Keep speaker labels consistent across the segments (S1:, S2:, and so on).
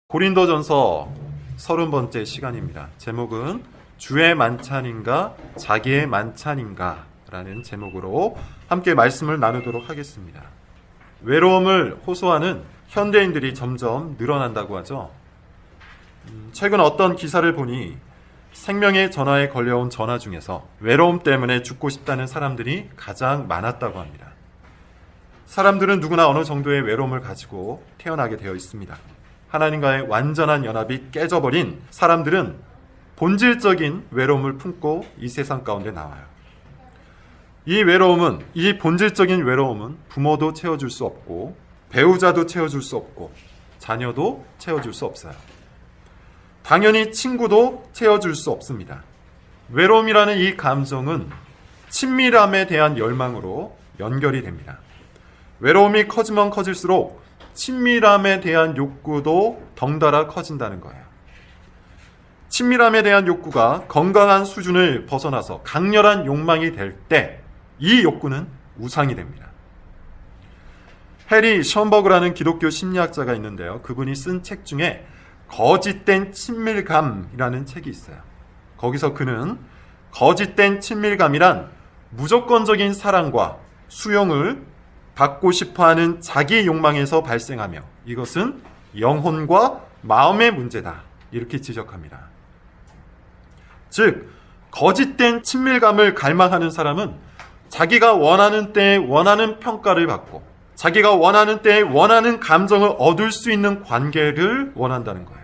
S1: 고린도전서 30번째 시간입니다. 제목은 주의 만찬인가 자기의 만찬인가 라는 제목으로 함께 말씀을 나누도록 하겠습니다. 외로움을 호소하는 현대인들이 점점 늘어난다고 하죠. 최근 어떤 기사를 보니 생명의 전화에 걸려온 전화 중에서 외로움 때문에 죽고 싶다는 사람들이 가장 많았다고 합니다. 사람들은 누구나 어느 정도의 외로움을 가지고 태어나게 되어 있습니다. 하나님과의 완전한 연합이 깨져버린 사람들은 본질적인 외로움을 품고 이 세상 가운데 나와요. 이 본질적인 외로움은 부모도 채워줄 수 없고, 배우자도 채워줄 수 없고, 자녀도 채워줄 수 없어요. 당연히 친구도 채워줄 수 없습니다. 외로움이라는 이 감정은 친밀함에 대한 열망으로 연결이 됩니다. 외로움이 커지면 커질수록 친밀함에 대한 욕구도 덩달아 커진다는 거예요. 친밀함에 대한 욕구가 건강한 수준을 벗어나서 강렬한 욕망이 될 때 이 욕구는 우상이 됩니다. 해리 션버그라는 기독교 심리학자가 있는데요. 그분이 쓴 책 중에 거짓된 친밀감이라는 책이 있어요. 거기서 그는 거짓된 친밀감이란 무조건적인 사랑과 수용을 받고 싶어하는 자기 욕망에서 발생하며 이것은 영혼과 마음의 문제다, 이렇게 지적합니다. 즉, 거짓된 친밀감을 갈망하는 사람은 자기가 원하는 때에 원하는 평가를 받고 자기가 원하는 때에 원하는 감정을 얻을 수 있는 관계를 원한다는 거예요.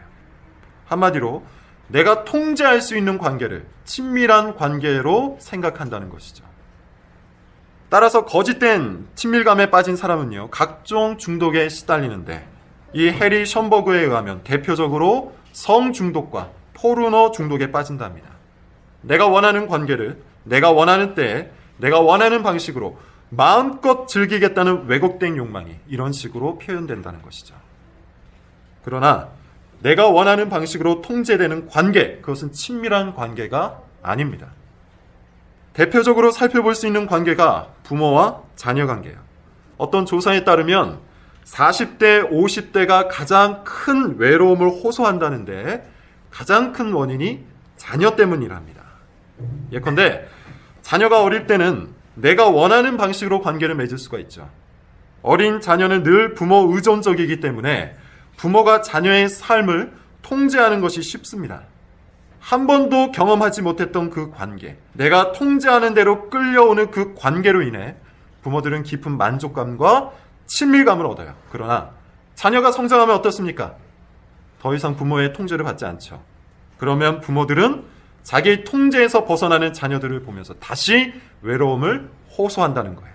S1: 한마디로 내가 통제할 수 있는 관계를 친밀한 관계로 생각한다는 것이죠. 따라서 거짓된 친밀감에 빠진 사람은요, 각종 중독에 시달리는데 이 해리 션버그에 의하면 대표적으로 성중독과 포르노 중독에 빠진답니다. 내가 원하는 관계를 내가 원하는 때에 내가 원하는 방식으로 마음껏 즐기겠다는 왜곡된 욕망이 이런 식으로 표현된다는 것이죠. 그러나 내가 원하는 방식으로 통제되는 관계, 그것은 친밀한 관계가 아닙니다. 대표적으로 살펴볼 수 있는 관계가 부모와 자녀 관계예요. 어떤 조사에 따르면 40대, 50대가 가장 큰 외로움을 호소한다는데 가장 큰 원인이 자녀 때문이랍니다. 예컨대 자녀가 어릴 때는 내가 원하는 방식으로 관계를 맺을 수가 있죠. 어린 자녀는 늘 부모 의존적이기 때문에 부모가 자녀의 삶을 통제하는 것이 쉽습니다. 한 번도 경험하지 못했던 그 관계, 내가 통제하는 대로 끌려오는 그 관계로 인해 부모들은 깊은 만족감과 친밀감을 얻어요. 그러나 자녀가 성장하면 어떻습니까? 더 이상 부모의 통제를 받지 않죠. 그러면 부모들은 자기 통제에서 벗어나는 자녀들을 보면서 다시 외로움을 호소한다는 거예요.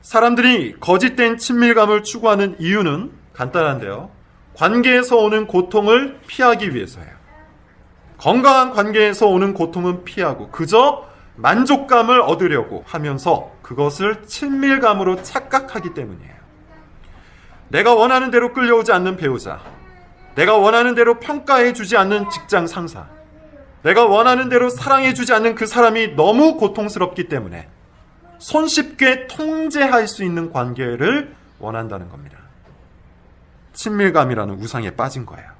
S1: 사람들이 거짓된 친밀감을 추구하는 이유는 간단한데요. 관계에서 오는 고통을 피하기 위해서예요. 건강한 관계에서 오는 고통은 피하고 그저 만족감을 얻으려고 하면서 그것을 친밀감으로 착각하기 때문이에요. 내가 원하는 대로 끌려오지 않는 배우자, 내가 원하는 대로 평가해주지 않는 직장 상사, 내가 원하는 대로 사랑해주지 않는 그 사람이 너무 고통스럽기 때문에 손쉽게 통제할 수 있는 관계를 원한다는 겁니다. 친밀감이라는 우상에 빠진 거예요.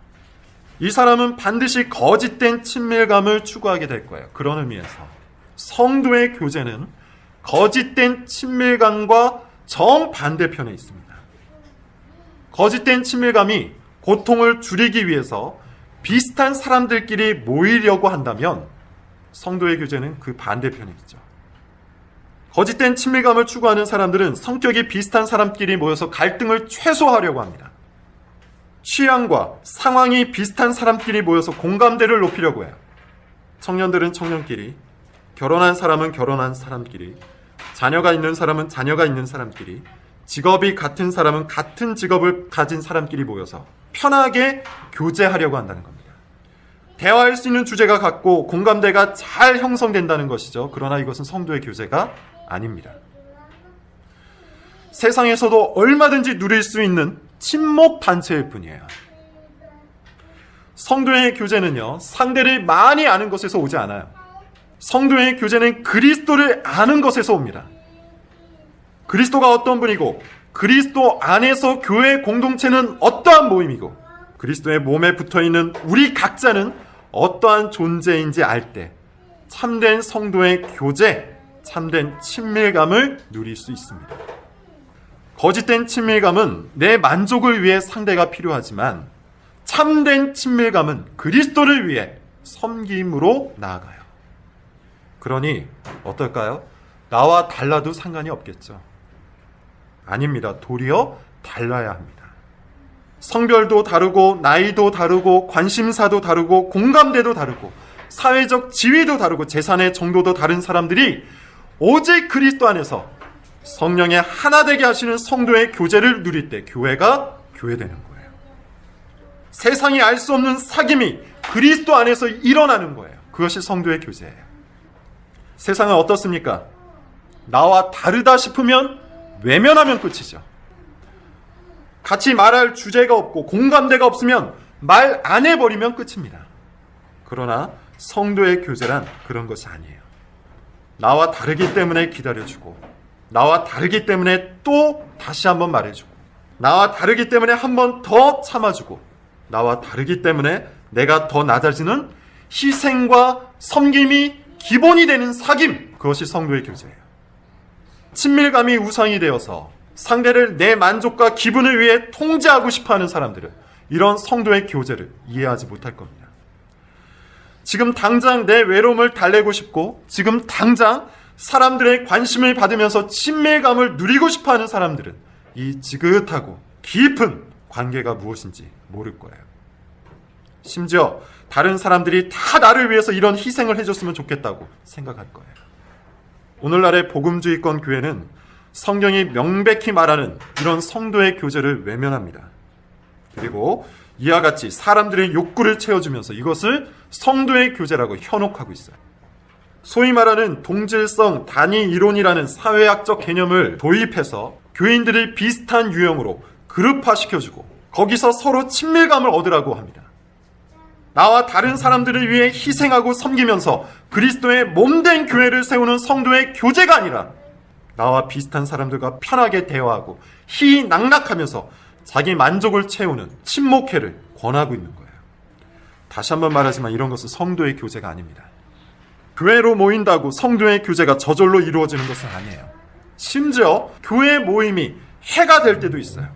S1: 이 사람은 반드시 거짓된 친밀감을 추구하게 될 거예요. 그런 의미에서 성도의 교제는 거짓된 친밀감과 정반대편에 있습니다. 거짓된 친밀감이 고통을 줄이기 위해서 비슷한 사람들끼리 모이려고 한다면 성도의 교제는 그 반대편에 있죠. 거짓된 친밀감을 추구하는 사람들은 성격이 비슷한 사람끼리 모여서 갈등을 최소화하려고 합니다. 취향과 상황이 비슷한 사람끼리 모여서 공감대를 높이려고 해요. 청년들은 청년끼리, 결혼한 사람은 결혼한 사람끼리, 자녀가 있는 사람은 자녀가 있는 사람끼리, 직업이 같은 사람은 같은 직업을 가진 사람끼리 모여서 편하게 교제하려고 한다는 겁니다. 대화할 수 있는 주제가 같고 공감대가 잘 형성된다는 것이죠. 그러나 이것은 성도의 교제가 아닙니다. 세상에서도 얼마든지 누릴 수 있는 친목 단체일 뿐이에요. 성도의 교제는요, 상대를 많이 아는 것에서 오지 않아요. 성도의 교제는 그리스도를 아는 것에서 옵니다. 그리스도가 어떤 분이고 그리스도 안에서 교회 공동체는 어떠한 모임이고 그리스도의 몸에 붙어있는 우리 각자는 어떠한 존재인지 알 때 참된 성도의 교제, 참된 친밀감을 누릴 수 있습니다. 거짓된 친밀감은 내 만족을 위해 상대가 필요하지만 참된 친밀감은 그리스도를 위해 섬김으로 나아가요. 그러니 어떨까요? 나와 달라도 상관이 없겠죠. 아닙니다. 도리어 달라야 합니다. 성별도 다르고 나이도 다르고 관심사도 다르고 공감대도 다르고 사회적 지위도 다르고 재산의 정도도 다른 사람들이 오직 그리스도 안에서 성령의 하나 되게 하시는 성도의 교제를 누릴 때 교회가 교회되는 거예요. 세상이 알 수 없는 사귐이 그리스도 안에서 일어나는 거예요. 그것이 성도의 교제예요. 세상은 어떻습니까? 나와 다르다 싶으면 외면하면 끝이죠. 같이 말할 주제가 없고 공감대가 없으면 말 안 해버리면 끝입니다. 그러나 성도의 교제란 그런 것이 아니에요. 나와 다르기 때문에 기다려주고, 나와 다르기 때문에 또 다시 한번 말해주고, 나와 다르기 때문에 한 번 더 참아주고, 나와 다르기 때문에 내가 더 낮아지는 희생과 섬김이 기본이 되는 사귐, 그것이 성도의 교제예요. 친밀감이 우상이 되어서 상대를 내 만족과 기분을 위해 통제하고 싶어하는 사람들은 이런 성도의 교제를 이해하지 못할 겁니다. 지금 당장 내 외로움을 달래고 싶고 지금 당장 사람들의 관심을 받으면서 친밀감을 누리고 싶어하는 사람들은 이 지긋하고 깊은 관계가 무엇인지 모를 거예요. 심지어 다른 사람들이 다 나를 위해서 이런 희생을 해줬으면 좋겠다고 생각할 거예요. 오늘날의 복음주의권 교회는 성경이 명백히 말하는 이런 성도의 교제를 외면합니다. 그리고 이와 같이 사람들의 욕구를 채워주면서 이것을 성도의 교제라고 현혹하고 있어요. 소위 말하는 동질성 단위 이론이라는 사회학적 개념을 도입해서 교인들을 비슷한 유형으로 그룹화시켜주고 거기서 서로 친밀감을 얻으라고 합니다. 나와 다른 사람들을 위해 희생하고 섬기면서 그리스도의 몸된 교회를 세우는 성도의 교제가 아니라 나와 비슷한 사람들과 편하게 대화하고 희낙낙하면서 자기 만족을 채우는 친목회를 권하고 있는 거예요. 다시 한번 말하지만 이런 것은 성도의 교제가 아닙니다. 교회로 모인다고 성도의 교제가 저절로 이루어지는 것은 아니에요. 심지어 교회 모임이 해가 될 때도 있어요.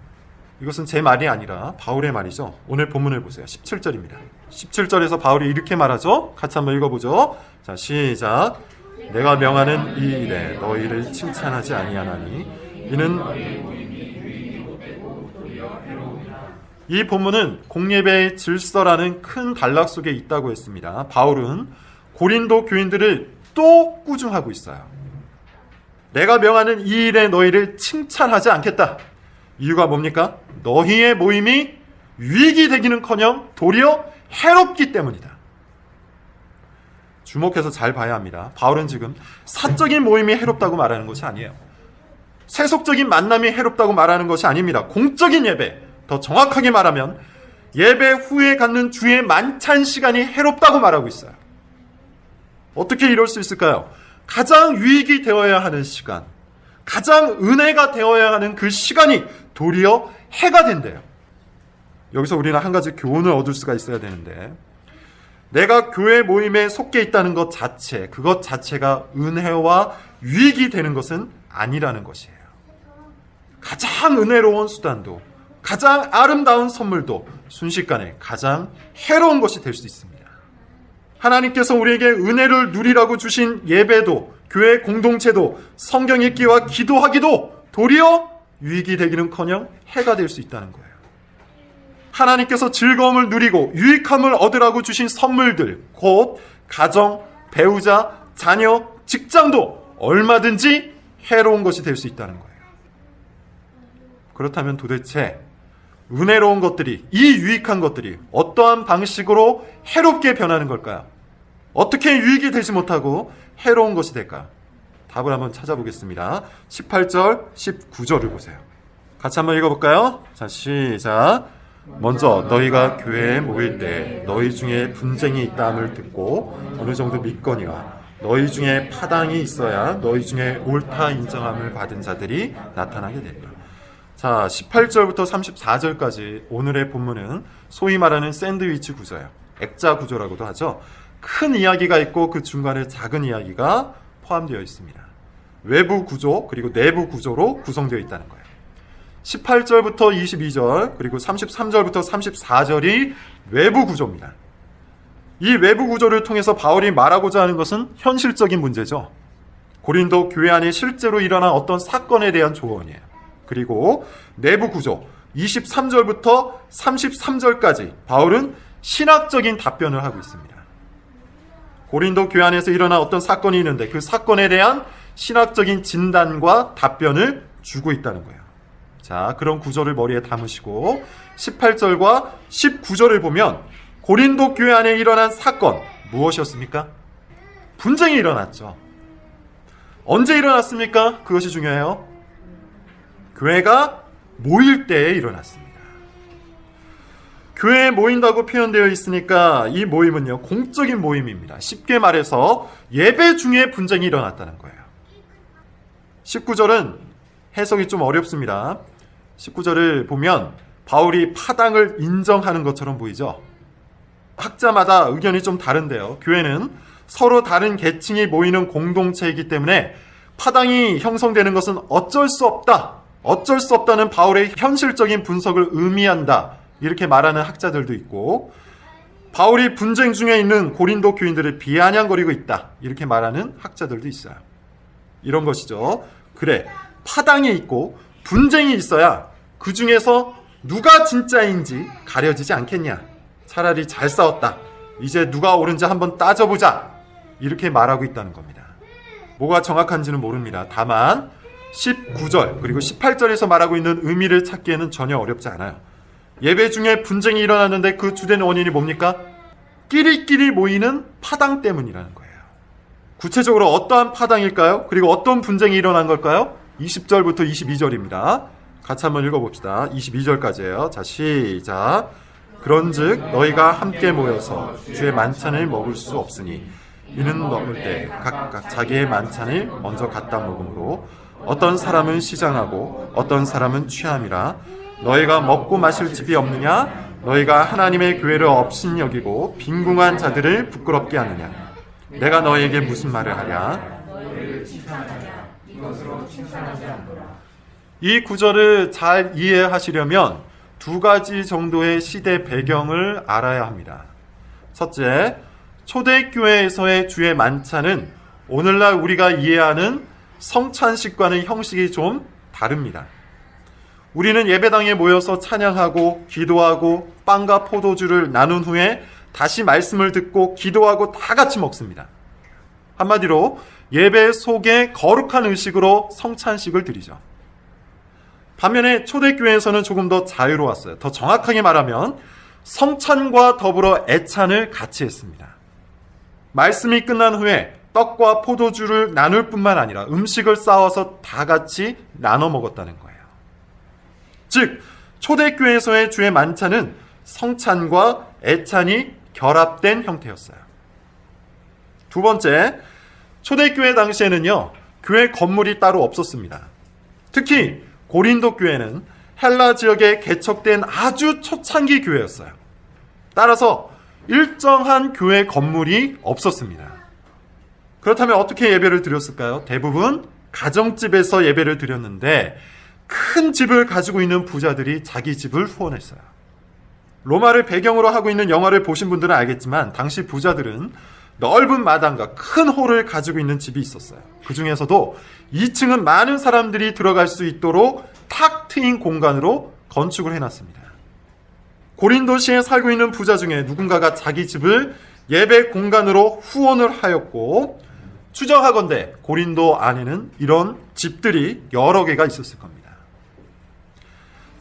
S1: 이것은 제 말이 아니라 바울의 말이죠. 오늘 본문을 보세요. 17절입니다. 17절에서 바울이 이렇게 말하죠. 같이 한번 읽어보죠. 자, 시작. 내가 명하는 이 일에 너희를 칭찬하지 아니하나니 이는 이 본문은 공예배의 질서라는 큰 단락 속에 있다고 했습니다. 바울은 고린도 교인들을 또 꾸중하고 있어요. 내가 명하는 이 일에 너희를 칭찬하지 않겠다. 이유가 뭡니까? 너희의 모임이 유익이 되기는커녕 도리어 해롭기 때문이다. 주목해서 잘 봐야 합니다. 바울은 지금 사적인 모임이 해롭다고 말하는 것이 아니에요. 세속적인 만남이 해롭다고 말하는 것이 아닙니다. 공적인 예배, 더 정확하게 말하면 예배 후에 갖는 주의 만찬 시간이 해롭다고 말하고 있어요. 어떻게 이럴 수 있을까요? 가장 유익이 되어야 하는 시간, 가장 은혜가 되어야 하는 그 시간이 도리어 해가 된대요. 여기서 우리는 한 가지 교훈을 얻을 수가 있어야 되는데, 내가 교회 모임에 속해 있다는 것 자체, 그것 자체가 은혜와 유익이 되는 것은 아니라는 것이에요. 가장 은혜로운 수단도, 가장 아름다운 선물도 순식간에 가장 해로운 것이 될 수 있습니다. 하나님께서 우리에게 은혜를 누리라고 주신 예배도, 교회 공동체도, 성경 읽기와 기도하기도 도리어 유익이 되기는커녕 해가 될 수 있다는 거예요. 하나님께서 즐거움을 누리고 유익함을 얻으라고 주신 선물들, 곧 가정, 배우자, 자녀, 직장도 얼마든지 해로운 것이 될 수 있다는 거예요. 그렇다면 도대체 은혜로운 것들이, 이 유익한 것들이 어떠한 방식으로 해롭게 변하는 걸까요? 어떻게 유익이 되지 못하고 해로운 것이 될까요? 답을 한번 찾아보겠습니다. 18절, 19절을 보세요. 같이 한번 읽어볼까요? 자, 시작. 먼저 너희가 교회에 모일 때 너희 중에 분쟁이 있다함을 듣고 어느 정도 믿거니와 너희 중에 파당이 있어야 너희 중에 옳다 인정함을 받은 자들이 나타나게 된다. 자, 자, 18절부터 34절까지 오늘의 본문은 소위 말하는 샌드위치 구조예요. 액자 구조라고도 하죠. 큰 이야기가 있고 그 중간에 작은 이야기가 포함되어 있습니다. 외부 구조 그리고 내부 구조로 구성되어 있다는 거예요. 18절부터 22절 그리고 33절부터 34절이 외부 구조입니다. 이 외부 구조를 통해서 바울이 말하고자 하는 것은 현실적인 문제죠. 고린도 교회 안에 실제로 일어난 어떤 사건에 대한 조언이에요. 그리고 내부 구조 23절부터 33절까지 바울은 신학적인 답변을 하고 있습니다. 고린도 교회 안에서 일어난 어떤 사건이 있는데 그 사건에 대한 신학적인 진단과 답변을 주고 있다는 거예요. 자, 그런 구조를 머리에 담으시고 18절과 19절을 보면 고린도 교회 안에 일어난 사건 무엇이었습니까? 분쟁이 일어났죠. 언제 일어났습니까? 그것이 중요해요. 교회가 모일 때에 일어났습니다. 교회에 모인다고 표현되어 있으니까 이 모임은요, 공적인 모임입니다. 쉽게 말해서 예배 중에 분쟁이 일어났다는 거예요. 19절은 해석이 좀 어렵습니다. 19절을 보면 바울이 파당을 인정하는 것처럼 보이죠. 학자마다 의견이 좀 다른데요. 교회는 서로 다른 계층이 모이는 공동체이기 때문에 파당이 형성되는 것은 어쩔 수 없다. 어쩔 수 없다는 바울의 현실적인 분석을 의미한다. 이렇게 말하는 학자들도 있고, 바울이 분쟁 중에 있는 고린도 교인들을 비아냥거리고 있다. 이렇게 말하는 학자들도 있어요. 이런 것이죠. 그래, 파당이 있고 분쟁이 있어야 그 중에서 누가 진짜인지 가려지지 않겠냐. 차라리 잘 싸웠다. 이제 누가 옳은지 한번 따져보자. 이렇게 말하고 있다는 겁니다. 뭐가 정확한지는 모릅니다. 다만 19절 그리고 18절에서 말하고 있는 의미를 찾기에는 전혀 어렵지 않아요. 예배 중에 분쟁이 일어났는데 그 주된 원인이 뭡니까? 끼리끼리 모이는 파당 때문이라는 거예요. 구체적으로 어떠한 파당일까요? 그리고 어떤 분쟁이 일어난 걸까요? 20절부터 22절입니다. 같이 한번 읽어봅시다. 22절까지예요. 자, 시작. 그런즉 너희가 함께 모여서 주의 만찬을 먹을 수 없으니 이는 먹을 때 각각 자기의 만찬을 먼저 갖다 먹으므로 어떤 사람은 시장하고 어떤 사람은 취함이라. 너희가 먹고 마실 집이 없느냐? 너희가 하나님의 교회를 업신여기고 빈궁한 자들을 부끄럽게 하느냐? 내가 너희에게 무슨 말을 하랴? 이 구절을 잘 이해하시려면 두 가지 정도의 시대 배경을 알아야 합니다. 첫째, 초대교회에서의 주의 만찬은 오늘날 우리가 이해하는 성찬식과는 형식이 좀 다릅니다. 우리는 예배당에 모여서 찬양하고 기도하고 빵과 포도주를 나눈 후에 다시 말씀을 듣고 기도하고 다 같이 먹습니다. 한마디로 예배 속에 거룩한 의식으로 성찬식을 드리죠. 반면에 초대교회에서는 조금 더 자유로웠어요. 더 정확하게 말하면 성찬과 더불어 애찬을 같이 했습니다. 말씀이 끝난 후에 떡과 포도주를 나눌 뿐만 아니라 음식을 싸워서 다 같이 나눠 먹었다는 거예요. 즉, 초대교회에서의 주의 만찬은 성찬과 애찬이 결합된 형태였어요. 두 번째, 초대교회 당시에는요, 교회 건물이 따로 없었습니다. 특히 고린도 교회는 헬라 지역에 개척된 아주 초창기 교회였어요. 따라서 일정한 교회 건물이 없었습니다. 그렇다면 어떻게 예배를 드렸을까요? 대부분 가정집에서 예배를 드렸는데 큰 집을 가지고 있는 부자들이 자기 집을 후원했어요. 로마를 배경으로 하고 있는 영화를 보신 분들은 알겠지만 당시 부자들은 넓은 마당과 큰 홀을 가지고 있는 집이 있었어요. 그 중에서도 2층은 많은 사람들이 들어갈 수 있도록 탁 트인 공간으로 건축을 해놨습니다. 고린도시에 살고 있는 부자 중에 누군가가 자기 집을 예배 공간으로 후원을 하였고, 추정하건대 고린도 안에는 이런 집들이 여러 개가 있었을 겁니다.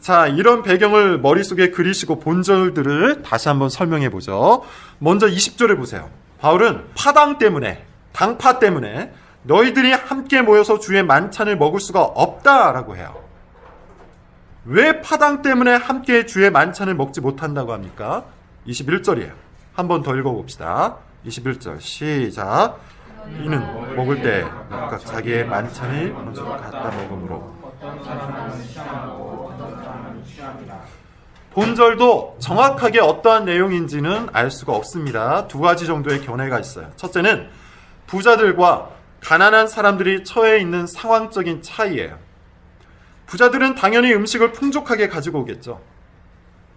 S1: 자, 이런 배경을 머릿속에 그리시고 본절들을 다시 한번 설명해 보죠. 먼저 20절을 보세요. 바울은 파당 때문에, 당파 때문에 너희들이 함께 모여서 주의 만찬을 먹을 수가 없다라고 해요. 왜 파당 때문에 함께 주의 만찬을 먹지 못한다고 합니까? 21절이에요. 한 번 더 읽어봅시다. 21절 시작. 이는 먹을 때 각각 자기의 만찬을 먼저 갖다 먹으므로 본절도 정확하게 어떠한 내용인지는 알 수가 없습니다. 두 가지 정도의 견해가 있어요. 첫째는 부자들과 가난한 사람들이 처해 있는 상황적인 차이예요. 부자들은 당연히 음식을 풍족하게 가지고 오겠죠.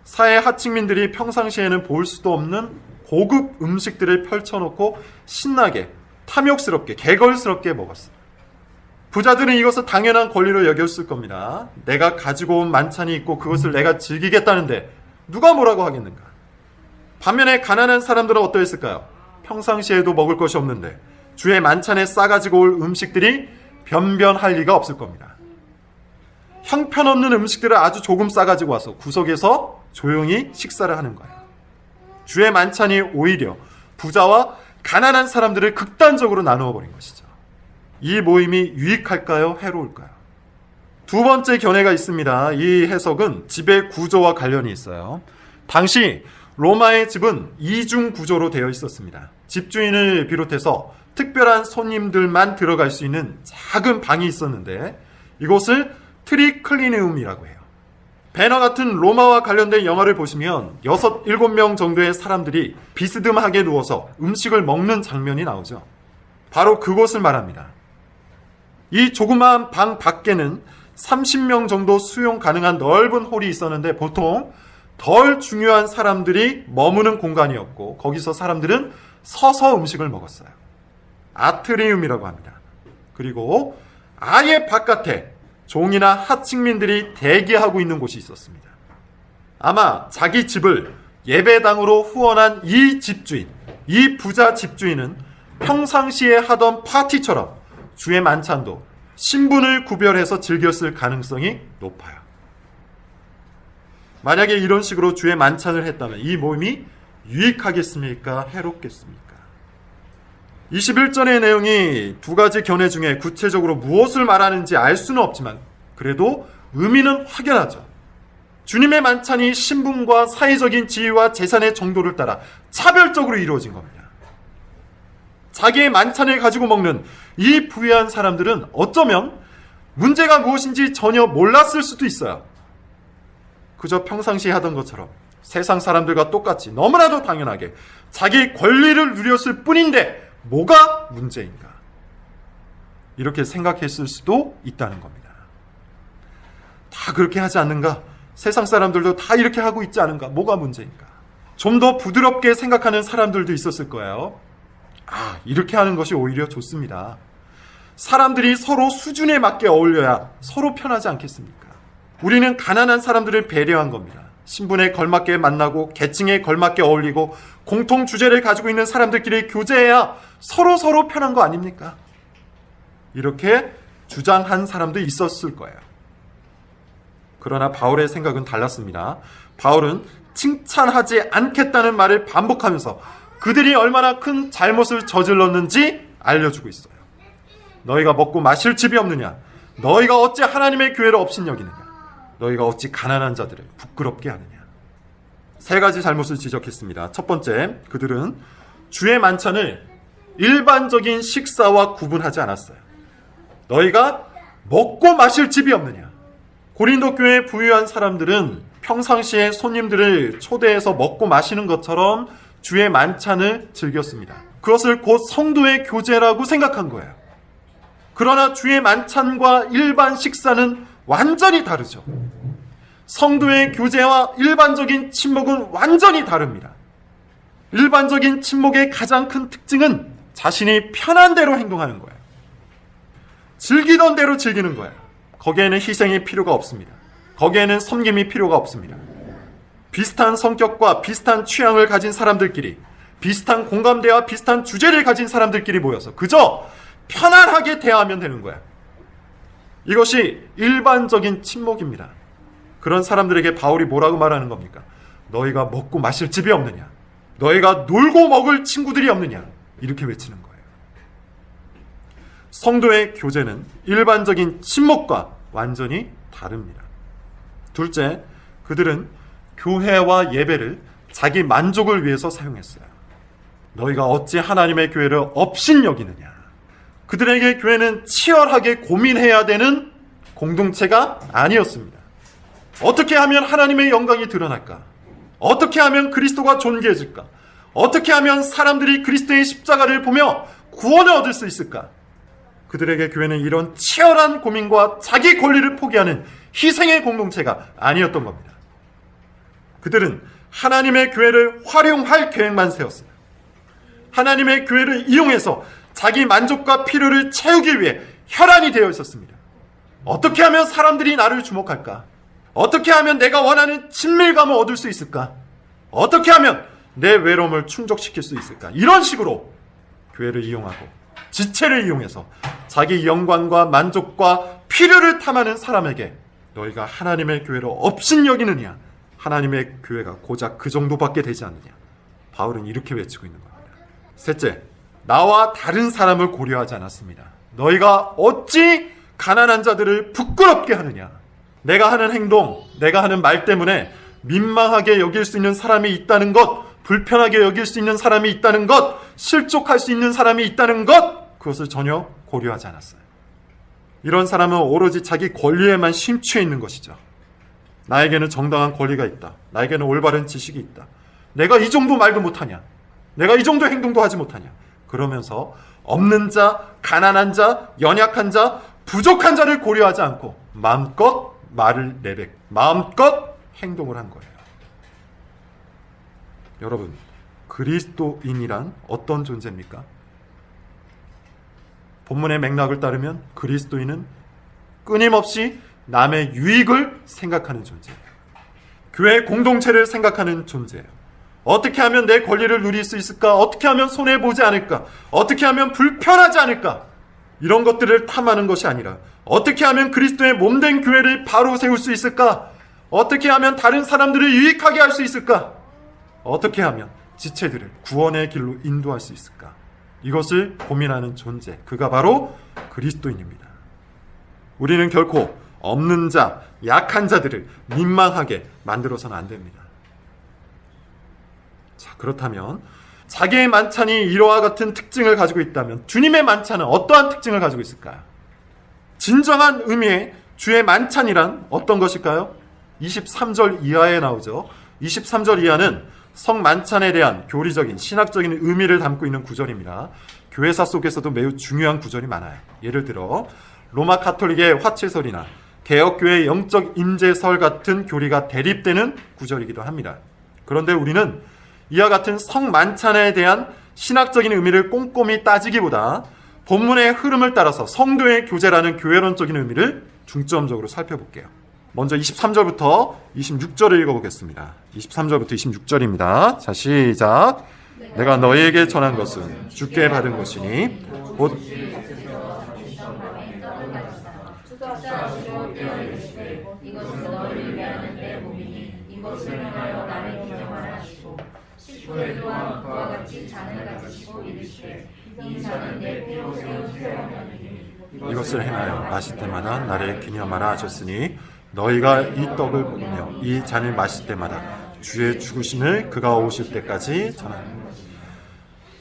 S1: 사회 하층민들이 평상시에는 볼 수도 없는 고급 음식들을 펼쳐놓고 신나게, 탐욕스럽게, 개걸스럽게 먹었어요. 부자들은 이것을 당연한 권리로 여겼을 겁니다. 내가 가지고 온 만찬이 있고 그것을 내가 즐기겠다는데 누가 뭐라고 하겠는가? 반면에 가난한 사람들은 어떠했을까요? 평상시에도 먹을 것이 없는데 주의 만찬에 싸가지고 올 음식들이 변변할 리가 없을 겁니다. 형편없는 음식들을 아주 조금 싸가지고 와서 구석에서 조용히 식사를 하는 거예요. 주의 만찬이 오히려 부자와 가난한 사람들을 극단적으로 나누어 버린 것이죠. 이 모임이 유익할까요? 해로울까요? 두 번째 견해가 있습니다. 이 해석은 집의 구조와 관련이 있어요. 당시 로마의 집은 이중 구조로 되어 있었습니다. 집주인을 비롯해서 특별한 손님들만 들어갈 수 있는 작은 방이 있었는데 이곳을 트리클리니움이라고 해요. 배너 같은 로마와 관련된 영화를 보시면 6, 7명 정도의 사람들이 비스듬하게 누워서 음식을 먹는 장면이 나오죠. 바로 그곳을 말합니다. 이 조그마한 방 밖에는 30명 정도 수용 가능한 넓은 홀이 있었는데 보통 덜 중요한 사람들이 머무는 공간이었고 거기서 사람들은 서서 음식을 먹었어요. 아트리움이라고 합니다. 그리고 아예 바깥에 종이나 하층민들이 대기하고 있는 곳이 있었습니다. 아마 자기 집을 예배당으로 후원한 이 집주인, 이 부자 집주인은 평상시에 하던 파티처럼 주의 만찬도 신분을 구별해서 즐겼을 가능성이 높아요. 만약에 이런 식으로 주의 만찬을 했다면 이 모임이 유익하겠습니까? 해롭겠습니까? 21절의 내용이 두 가지 견해 중에 구체적으로 무엇을 말하는지 알 수는 없지만 그래도 의미는 확연하죠. 주님의 만찬이 신분과 사회적인 지위와 재산의 정도를 따라 차별적으로 이루어진 겁니다. 자기의 만찬을 가지고 먹는 이 부유한 사람들은 어쩌면 문제가 무엇인지 전혀 몰랐을 수도 있어요. 그저 평상시에 하던 것처럼 세상 사람들과 똑같이 너무나도 당연하게 자기 권리를 누렸을 뿐인데 뭐가 문제인가? 이렇게 생각했을 수도 있다는 겁니다. 다 그렇게 하지 않는가? 세상 사람들도 다 이렇게 하고 있지 않은가? 뭐가 문제인가? 좀 더 부드럽게 생각하는 사람들도 있었을 거예요. 이렇게 하는 것이 오히려 좋습니다. 사람들이 서로 수준에 맞게 어울려야 서로 편하지 않겠습니까? 우리는 가난한 사람들을 배려한 겁니다. 신분에 걸맞게 만나고 계층에 걸맞게 어울리고 공통 주제를 가지고 있는 사람들끼리 교제해야 서로 편한 거 아닙니까? 이렇게 주장한 사람도 있었을 거예요. 그러나 바울의 생각은 달랐습니다. 바울은 칭찬하지 않겠다는 말을 반복하면서 그들이 얼마나 큰 잘못을 저질렀는지 알려주고 있어요. 너희가 먹고 마실 집이 없느냐? 너희가 어찌 하나님의 교회를 업신여기느냐? 너희가 어찌 가난한 자들을 부끄럽게 하느냐? 세 가지 잘못을 지적했습니다. 첫 번째, 그들은 주의 만찬을 일반적인 식사와 구분하지 않았어요. 너희가 먹고 마실 집이 없느냐? 고린도 교회의 부유한 사람들은 평상시에 손님들을 초대해서 먹고 마시는 것처럼 주의 만찬을 즐겼습니다. 그것을 곧 성도의 교제라고 생각한 거예요. 그러나 주의 만찬과 일반 식사는 완전히 다르죠. 성도의 교제와 일반적인 친목은 완전히 다릅니다. 일반적인 친목의 가장 큰 특징은 자신이 편한 대로 행동하는 거예요. 즐기던 대로 즐기는 거예요. 거기에는 희생이 필요가 없습니다. 거기에는 섬김이 필요가 없습니다. 비슷한 성격과 비슷한 취향을 가진 사람들끼리, 비슷한 공감대와 비슷한 주제를 가진 사람들끼리 모여서 그저 편안하게 대하면 되는 거예요. 이것이 일반적인 친목입니다. 그런 사람들에게 바울이 뭐라고 말하는 겁니까? 너희가 먹고 마실 집이 없느냐? 너희가 놀고 먹을 친구들이 없느냐? 이렇게 외치는 거예요. 성도의 교제는 일반적인 친목과 완전히 다릅니다. 둘째, 그들은 교회와 예배를 자기 만족을 위해서 사용했어요. 너희가 어찌 하나님의 교회를 업신여기느냐? 그들에게 교회는 치열하게 고민해야 되는 공동체가 아니었습니다. 어떻게 하면 하나님의 영광이 드러날까? 어떻게 하면 그리스도가 존귀해질까? 어떻게 하면 사람들이 그리스도의 십자가를 보며 구원을 얻을 수 있을까? 그들에게 교회는 이런 치열한 고민과 자기 권리를 포기하는 희생의 공동체가 아니었던 겁니다. 그들은 하나님의 교회를 활용할 계획만 세웠어요. 하나님의 교회를 이용해서 자기 만족과 필요를 채우기 위해 혈안이 되어 있었습니다. 어떻게 하면 사람들이 나를 주목할까? 어떻게 하면 내가 원하는 친밀감을 얻을 수 있을까? 어떻게 하면 내 외로움을 충족시킬 수 있을까? 이런 식으로 교회를 이용하고 지체를 이용해서 자기 영광과 만족과 필요를 탐하는 사람에게 너희가 하나님의 교회로 업신여기느냐? 하나님의 교회가 고작 그 정도밖에 되지 않느냐? 바울은 이렇게 외치고 있는 겁니다. 셋째, 나와 다른 사람을 고려하지 않았습니다. 너희가 어찌 가난한 자들을 부끄럽게 하느냐? 내가 하는 행동, 내가 하는 말 때문에 민망하게 여길 수 있는 사람이 있다는 것, 불편하게 여길 수 있는 사람이 있다는 것, 실족할 수 있는 사람이 있다는 것, 그것을 전혀 고려하지 않았어요. 이런 사람은 오로지 자기 권리에만 심취해 있는 것이죠. 나에게는 정당한 권리가 있다. 나에게는 올바른 지식이 있다. 내가 이 정도 말도 못하냐? 내가 이 정도 행동도 하지 못하냐? 그러면서 없는 자, 가난한 자, 연약한 자, 부족한 자를 고려하지 않고 마음껏 말을 내뱉고 마음껏 행동을 한 거예요. 여러분, 그리스도인이란 어떤 존재입니까? 본문의 맥락을 따르면 그리스도인은 끊임없이 남의 유익을 생각하는 존재예요. 교회 공동체를 생각하는 존재예요. 어떻게 하면 내 권리를 누릴 수 있을까? 어떻게 하면 손해보지 않을까? 어떻게 하면 불편하지 않을까? 이런 것들을 탐하는 것이 아니라 어떻게 하면 그리스도의 몸된 교회를 바로 세울 수 있을까? 어떻게 하면 다른 사람들을 유익하게 할 수 있을까? 어떻게 하면 지체들을 구원의 길로 인도할 수 있을까? 이것을 고민하는 존재, 그가 바로 그리스도인입니다. 우리는 결코 없는 자, 약한 자들을 민망하게 만들어서는 안 됩니다. 자, 그렇다면 자기의 만찬이 이와 같은 특징을 가지고 있다면 주님의 만찬은 어떠한 특징을 가지고 있을까요? 진정한 의미의 주의 만찬이란 어떤 것일까요? 23절 이하에 나오죠. 23절 이하는 성만찬에 대한 교리적인 신학적인 의미를 담고 있는 구절입니다. 교회사 속에서도 매우 중요한 구절이 많아요. 예를 들어 로마 가톨릭의 화채설이나 개혁교회의 영적 임재설 같은 교리가 대립되는 구절이기도 합니다. 그런데 우리는 이와 같은 성만찬에 대한 신학적인 의미를 꼼꼼히 따지기보다 본문의 흐름을 따라서 성도의 교제라는 교회론적인 의미를 중점적으로 살펴볼게요. 먼저 23절부터 26절을 읽어보겠습니다. 23절부터 26절입니다. 자, 시작. 내가 너희에게 전한 것은 주께 받은 것이니 곧
S2: 이것은 너희를 위하는 내 몸이니 이것을 행하여 나를 기념하라 하시고 19절 또한 그와 같이 잔을 가지시고 이르시되 이 잔은 내 피로 세운 새 언약이니
S1: 이것을 행하여 마실 때마다 나를 기념하라 하셨으니 너희가 이 떡을 먹으며 이 잔을 마실 때마다 주의 죽으심을 그가 오실 때까지 전하는 것입니다.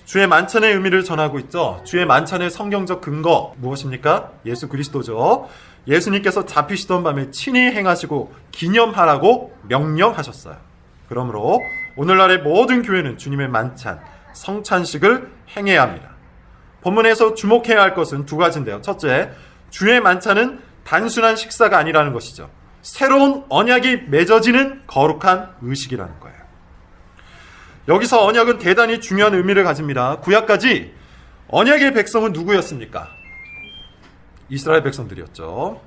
S1: 주의 만찬의 의미를 전하고 있죠. 주의 만찬의 성경적 근거 무엇입니까? 예수 그리스도죠. 예수님께서 잡히시던 밤에 친히 행하시고 기념하라고 명령하셨어요. 그러므로 오늘날의 모든 교회는 주님의 만찬, 성찬식을 행해야 합니다. 본문에서 주목해야 할 것은 두 가지인데요. 첫째, 주의 만찬은 단순한 식사가 아니라는 것이죠. 새로운 언약이 맺어지는 거룩한 의식이라는 거예요. 여기서 언약은 대단히 중요한 의미를 가집니다. 구약까지 언약의 백성은 누구였습니까? 이스라엘 백성들이었죠.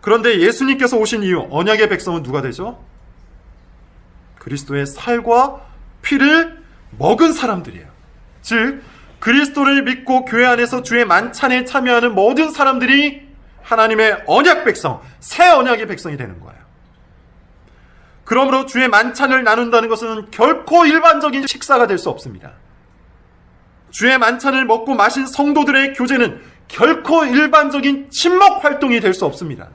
S1: 그런데 예수님께서 오신 이후 언약의 백성은 누가 되죠? 그리스도의 살과 피를 먹은 사람들이에요. 즉 그리스도를 믿고 교회 안에서 주의 만찬에 참여하는 모든 사람들이 하나님의 언약 백성, 새 언약의 백성이 되는 거예요. 그러므로 주의 만찬을 나눈다는 것은 결코 일반적인 식사가 될 수 없습니다. 주의 만찬을 먹고 마신 성도들의 교제는 결코 일반적인 친목 활동이 될 수 없습니다.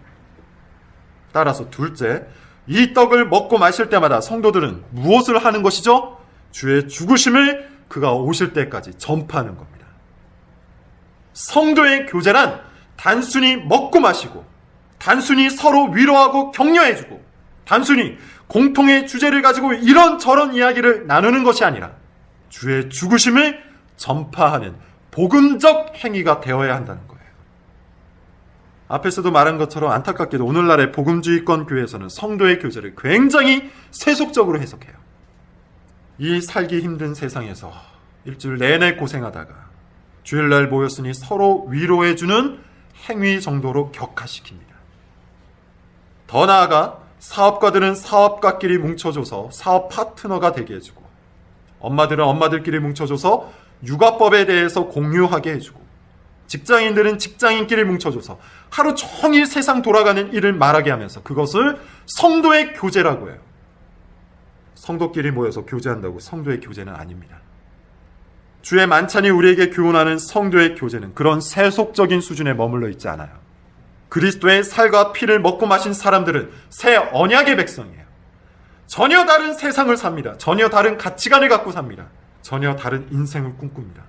S1: 따라서 둘째, 이 떡을 먹고 마실 때마다 성도들은 무엇을 하는 것이죠? 주의 죽으심을 그가 오실 때까지 전파하는 겁니다. 성도의 교제란 단순히 먹고 마시고 단순히 서로 위로하고 격려해주고 단순히 공통의 주제를 가지고 이런저런 이야기를 나누는 것이 아니라 주의 죽으심을 전파하는 복음적 행위가 되어야 한다는 거예요. 앞에서도 말한 것처럼 안타깝게도 오늘날의 복음주의권 교회에서는 성도의 교제를 굉장히 세속적으로 해석해요. 이 살기 힘든 세상에서 일주일 내내 고생하다가 주일날 모였으니 서로 위로해주는 행위 정도로 격화시킵니다. 더 나아가 사업가들은 사업가끼리 뭉쳐줘서 사업 파트너가 되게 해주고, 엄마들은 엄마들끼리 뭉쳐줘서 육아법에 대해서 공유하게 해주고, 직장인들은 직장인끼리 뭉쳐줘서 하루 종일 세상 돌아가는 일을 말하게 하면서 그것을 성도의 교제라고 해요. 성도끼리 모여서 교제한다고 성도의 교제는 아닙니다. 주의 만찬이 우리에게 교훈하는 성도의 교제는 그런 세속적인 수준에 머물러 있지 않아요. 그리스도의 살과 피를 먹고 마신 사람들은 새 언약의 백성이에요. 전혀 다른 세상을 삽니다. 전혀 다른 가치관을 갖고 삽니다. 전혀 다른 인생을 꿈꿉니다.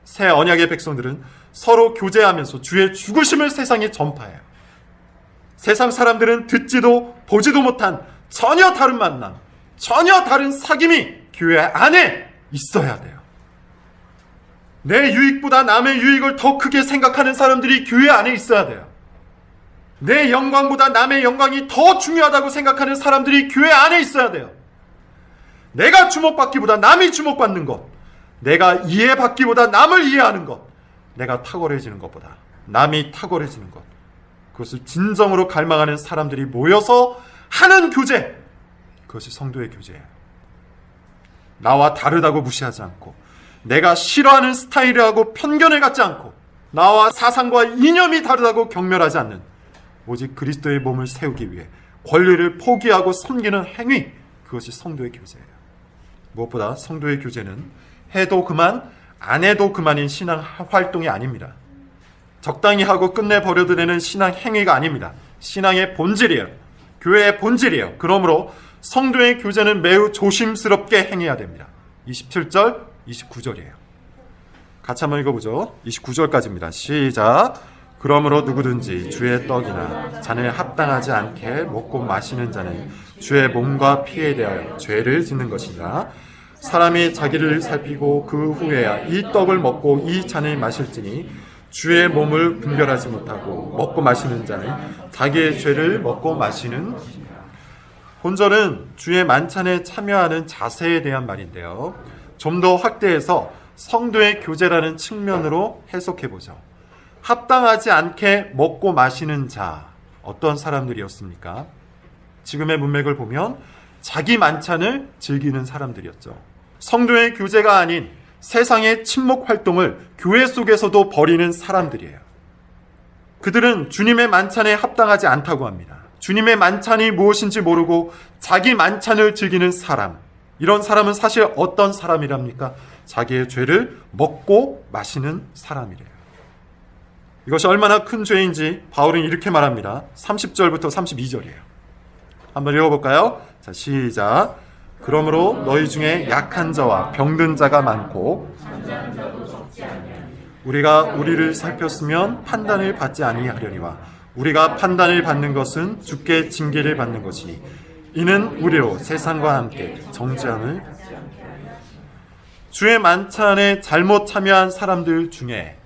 S1: 새 언약의 백성들은 서로 교제하면서 주의 죽으심을 세상에 전파해요. 세상 사람들은 듣지도 보지도 못한 전혀 다른 만남, 전혀 다른 사귐이 교회 안에 있어야 돼요. 내 유익보다 남의 유익을 더 크게 생각하는 사람들이 교회 안에 있어야 돼요. 내 영광보다 남의 영광이 더 중요하다고 생각하는 사람들이 교회 안에 있어야 돼요. 내가 주목받기보다 남이 주목받는 것, 내가 이해받기보다 남을 이해하는 것, 내가 탁월해지는 것보다 남이 탁월해지는 것, 그것을 진정으로 갈망하는 사람들이 모여서 하는 교제, 그것이 성도의 교제예요. 나와 다르다고 무시하지 않고, 내가 싫어하는 스타일이라고 편견을 갖지 않고, 나와 사상과 이념이 다르다고 경멸하지 않는, 오직 그리스도의 몸을 세우기 위해 권리를 포기하고 섬기는 행위, 그것이 성도의 교제예요. 무엇보다 성도의 교제는 해도 그만, 안 해도 그만인 신앙 활동이 아닙니다. 적당히 하고 끝내버려도 되는 신앙 행위가 아닙니다. 신앙의 본질이에요. 교회의 본질이에요. 그러므로 성도의 교제는 매우 조심스럽게 행해야 됩니다. 27절, 29절이에요. 같이 한번 읽어보죠. 29절까지입니다. 시작. 그러므로 누구든지 주의 떡이나 잔을 합당하지 않게 먹고 마시는 자는 주의 몸과 피에 대하여 죄를 짓는 것이니라. 사람이 자기를 살피고 그 후에야 이 떡을 먹고 이 잔을 마실지니 주의 몸을 분별하지 못하고 먹고 마시는 자는 자기의 죄를 먹고 마시는 것이니라. 본절은 주의 만찬에 참여하는 자세에 대한 말인데요. 좀 더 확대해서 성도의 교제라는 측면으로 해석해보죠. 합당하지 않게 먹고 마시는 자, 어떤 사람들이었습니까? 지금의 문맥을 보면 자기 만찬을 즐기는 사람들이었죠. 성도의 교제가 아닌 세상의 친목 활동을 교회 속에서도 벌이는 사람들이에요. 그들은 주님의 만찬에 합당하지 않다고 합니다. 주님의 만찬이 무엇인지 모르고 자기 만찬을 즐기는 사람, 이런 사람은 사실 어떤 사람이랍니까? 자기의 죄를 먹고 마시는 사람이래요. 이것이 얼마나 큰 죄인지 바울은 이렇게 말합니다. 30절부터 32절이에요. 한번 읽어볼까요? 자, 시작. 그러므로 너희 중에 약한 자와 병든 자가 많고 우리가 우리를 살폈으면 판단을 받지 아니하려니와 우리가 판단을 받는 것은 주께 징계를 받는 것이니 이는 우리로 세상과 함께 정죄함을 주의 만찬에 잘못 참여한 사람들 중에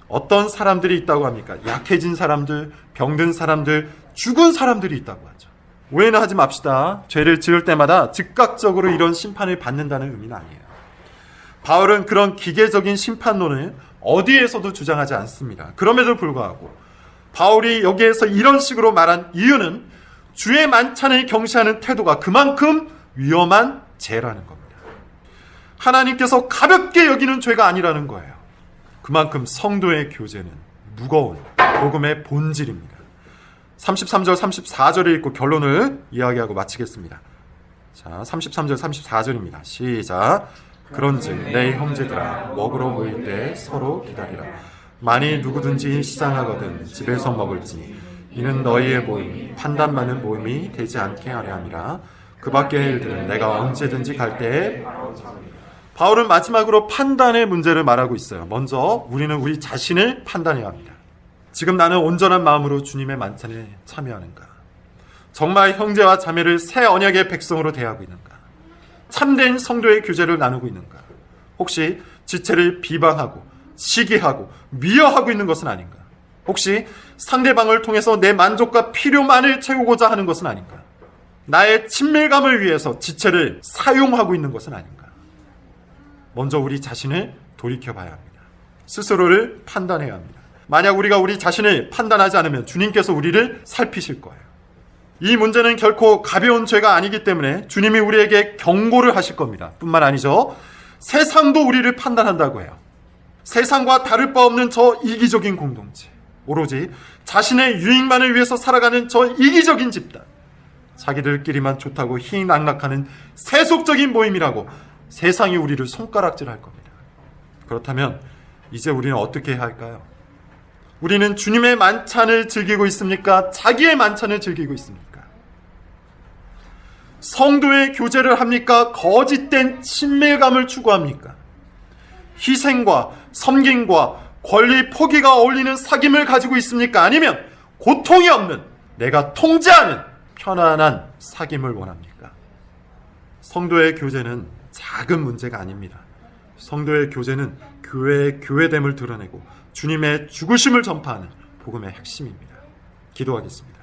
S1: 어떤 사람들이 있다고 합니까? 약해진 사람들, 병든 사람들, 죽은 사람들이 있다고 하죠. 오해는 하지 맙시다. 죄를 지을 때마다 즉각적으로 이런 심판을 받는다는 의미는 아니에요. 바울은 그런 기계적인 심판론을 어디에서도 주장하지 않습니다. 그럼에도 불구하고 바울이 여기에서 이런 식으로 말한 이유는 주의 만찬을 경시하는 태도가 그만큼 위험한 죄라는 겁니다. 하나님께서 가볍게 여기는 죄가 아니라는 거예요. 그만큼 성도의 교제는 무거운 복음의 본질입니다. 33절, 34절을 읽고 결론을 이야기하고 마치겠습니다. 자, 33절, 34절입니다. 시작. 그런즉 내 형제들아 먹으러 모일 때 서로 기다리라. 만일 누구든지 시장하거든 집에서 먹을지니 이는 너희의 모임이 판단받는 모임이 되지 않게 하려 함이라. 그 밖의 일들은 내가 언제든지 갈 때에 바울은 마지막으로 판단의 문제를 말하고 있어요. 먼저 우리는 우리 자신을 판단해야 합니다. 지금 나는 온전한 마음으로 주님의 만찬에 참여하는가? 정말 형제와 자매를 새 언약의 백성으로 대하고 있는가? 참된 성도의 교제를 나누고 있는가? 혹시 지체를 비방하고 시기하고 미워하고 있는 것은 아닌가? 혹시 상대방을 통해서 내 만족과 필요만을 채우고자 하는 것은 아닌가? 나의 친밀감을 위해서 지체를 사용하고 있는 것은 아닌가? 먼저 우리 자신을 돌이켜봐야 합니다. 스스로를 판단해야 합니다. 만약 우리가 우리 자신을 판단하지 않으면 주님께서 우리를 살피실 거예요. 이 문제는 결코 가벼운 죄가 아니기 때문에 주님이 우리에게 경고를 하실 겁니다. 뿐만 아니죠. 세상도 우리를 판단한다고 해요. 세상과 다를 바 없는 저 이기적인 공동체, 오로지 자신의 유익만을 위해서 살아가는 저 이기적인 집단, 자기들끼리만 좋다고 희낙락하는 세속적인 모임이라고 세상이 우리를 손가락질할 겁니다. 그렇다면 이제 우리는 어떻게 해야 할까요? 우리는 주님의 만찬을 즐기고 있습니까? 자기의 만찬을 즐기고 있습니까? 성도의 교제를 합니까? 거짓된 친밀감을 추구합니까? 희생과 섬김과 권리 포기가 어울리는 사귐을 가지고 있습니까? 아니면 고통이 없는, 내가 통제하는 편안한 사귐을 원합니까? 성도의 교제는 작은 문제가 아닙니다. 성도의 교제는 교회의 교회됨을 드러내고 주님의 죽으심을 전파하는 복음의 핵심입니다. 기도하겠습니다.